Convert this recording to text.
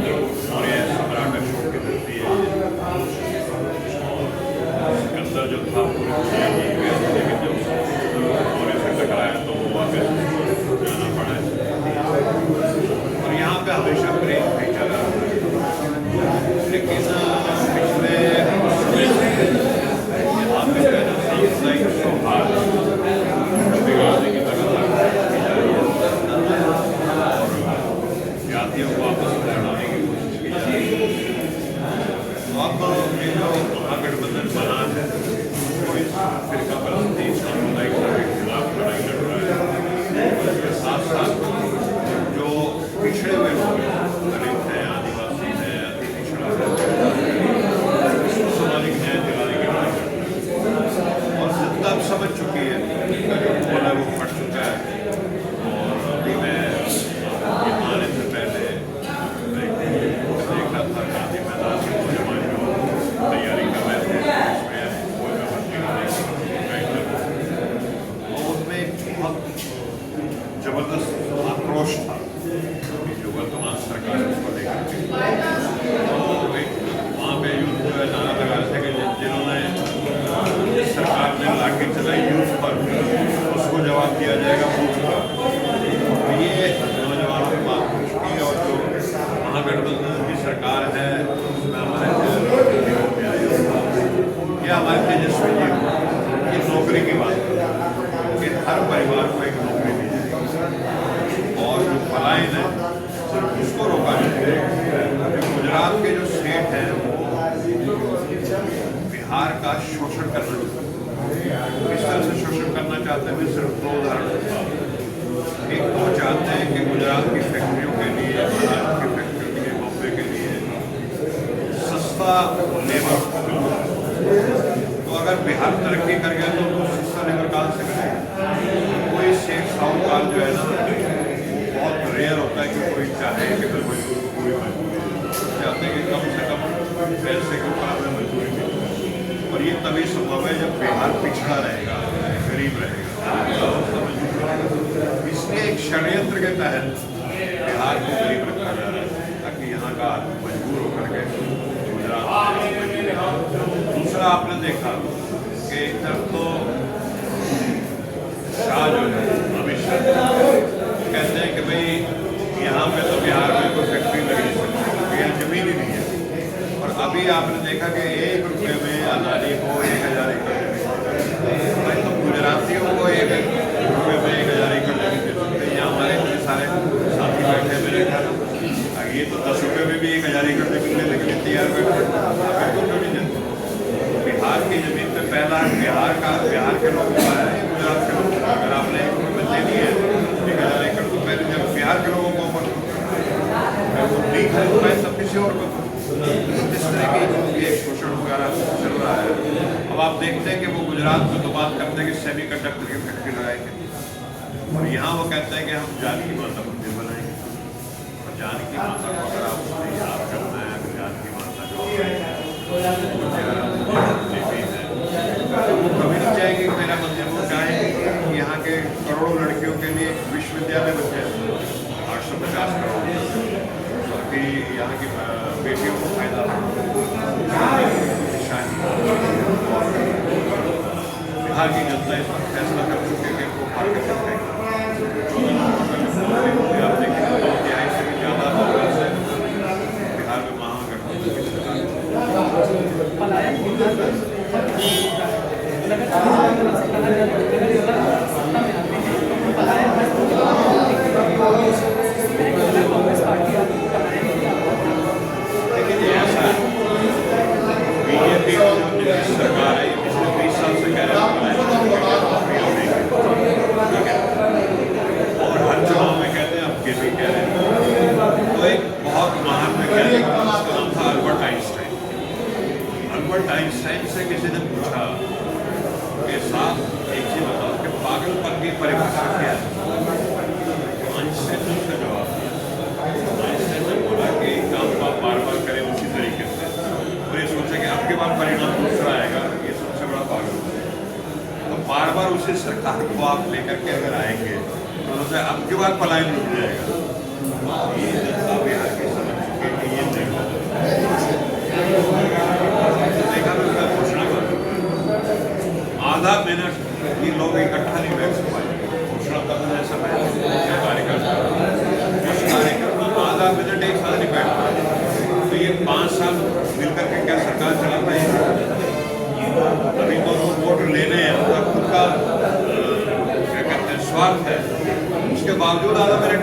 और ये सम्राट अशोक की धरती है। सिकंदर जो था पूरी दुनिया की गया, लेकिन जब मौर्य से टकराया तो वो वापस जाना पड़ा है। और यहाँ पे हमेशा प्रेम भी चला, लेकिन पिछले समय से यहाँ पे सांप्रदायिक सौहार्द बिगाड़ने की लगातार की जा रही है और जातियों को आपस में लड़ाने की कोशिश की जा रही है। अब ये जो महागठबंधन बना है वो इस फिरका परस्ती सांप्रदायिकता के खिलाफ लड़ाई लड़ रहा है। इसके साथ साथ जो पिछड़े हुए लोग दलित हैं, आदिवासी हैं, अति पिछड़ा है, सामाजिक न्याय दिलाने की लड़ाई लड़ रहा है। और सत्ता अब समझ चुकी है, इसका जो बोला वो फट चुका है। और अभी मैं आने से पहले देख रहा था गांधी मैदान में नौजवान जो तैयारी कर रहे थे उसमें फौज में भर्ती होने की, और उसमें एक बहुत जबरदस्त आक्रोश था जो वर्तमान सरकार है उसको लेकर के। तो वहाँ पे यूथ जो है नारा लगा रहे थे कि जिन्होंने सरकार ने लाठी चलाई यूथ पर उसको जवाब दिया जाएगा बूथ पर। तो ये नौजवानों की बात पूछ की। और जो महागठबंधन की सरकार है उसमें हमारे या हमारे तेजस्वी जी ये नौकरी की बात कि हर परिवार को एक नौकरी दी जाएगी और जो पलायन है सिर्फ उसको रोका जाएगा। गुजरात के जो स्टेट हैं वो बिहार का शोषण करना चाहते हैं। किस तरह से शोषण करना चाहते हैं, मैं सिर्फ दो उदाहरण दूंगा। एक तो चाहते हैं कि गुजरात की फैक्ट्रियों के लिए, महाराष्ट्र की फैक्ट्रियों के लिए, बॉम्बे के लिए सस्ता लेबर मिलता है। तो अगर बिहार तरक्की कर गया तो सस्ता लेबर कहाँ से मिलेगा? कोई सेठ साहूकार जो है ना, बहुत रेयर होता है कि कोई चाहे कि मैं मजदूर को पूरी मजदूरी चाहते हैं कि कम से कम पैसे के ऊपर हमें मजदूरी मिले। और ये तभी संभव है जब बिहार पिछड़ा रहेगा, गरीब रहेगा। इसलिए एक षड्यंत्र के तहत बिहार को गरीब रखा जा रहा है ताकि यहाँ का आदमी मजबूर होकर के गुजरात में। दूसरा आपने देखा कि एक तरफ तो शाह जो है अमित शाह कहते हैं कि भाई यहाँ पे तो बिहार में कोई फैक्ट्री लग नहीं सकती क्योंकि यहाँ जमीन ही नहीं है। और अभी आपने देखा कि 1 रुपये में आज़ादी को 1000 एकड़ जमीन, भाई तो गुजरातियों को 1 रुपये में 1000 एकड़ जमीन दे सकते हैं। हमारे इतने सारे साथी बैठे मेरे ख्याल ये तो 10 रुपये में भी 1000 एकड़ जमीन लेने के लिए तैयार बैठे। क्यों नहीं देते? बिहार की जमीन पे पहला बिहार के लोगों का है, गुजरात के लोगों का। अगर आपने 1 रुपये दे दिए 1000 एकड़ तो पहले जब बिहार के लोगों को वो नहीं खरीद पाए तब किसी और को। इस तरह की एक शोषण वगैरह चल रहा है। अब आप देखते हैं कि वो गुजरात में तो बात करते हैं कि सेमी कंडक्टर की फैक्ट्री लगाएंगे और यहाँ वो कहते हैं कि हम जानकी माता मंदिर बनाएंगे। और जानकी माता को अगर आप उसमें याद करना है, अगर जानकी माता जो देवी है तो वो कभी नहीं चाहेगी कि मेरा मंदिर, वो चाहेंगे कि यहाँ के करोड़ों लड़कियों के लिए विश्वविद्यालय बन जाए 850 करोड़ ताकि यहाँ की बेटियों को फायदा बिहार की जनता इस पर फैसला कर चुके हैं कि वो भार के चलते आप देखेंगे 2 तिहाई से भी ज़्यादा कांग्रेस है बिहार में महागठबंधन की सरकार है पिछले 20 साल से कह रहे और हर चुनाव में कहते हैं अब के भी कह रहे हैं। तो एक बहुत महान वैज्ञानिक उसका नाम था अल्बर्ट आइंस्टाइन। अल्बर्ट आइंस्टाइन से किसी ने पूछा कि साहब एक चीज बताओ कि पागलपन की परिभाषा क्या है? आइंस्टाइन ने उसका जवाब दिया। आइंस्टाइन ने बोला कि एक काम को आप बार बार करें उसी तरीके से और ये सोचा कि आपके बाद परिणाम दूसरा आएगा, ये सबसे बड़ा पागल। तो बार बार उसी सरकार को आप लेकर के अगर आएंगे तो आपके बाद पलायन रुक जाएगा। ये जनता बिहार की समझ चुके कि ये वोट लेने हैं, उनका खुद का क्या कहते हैं स्वार्थ है, उसके बावजूद अगर मेरे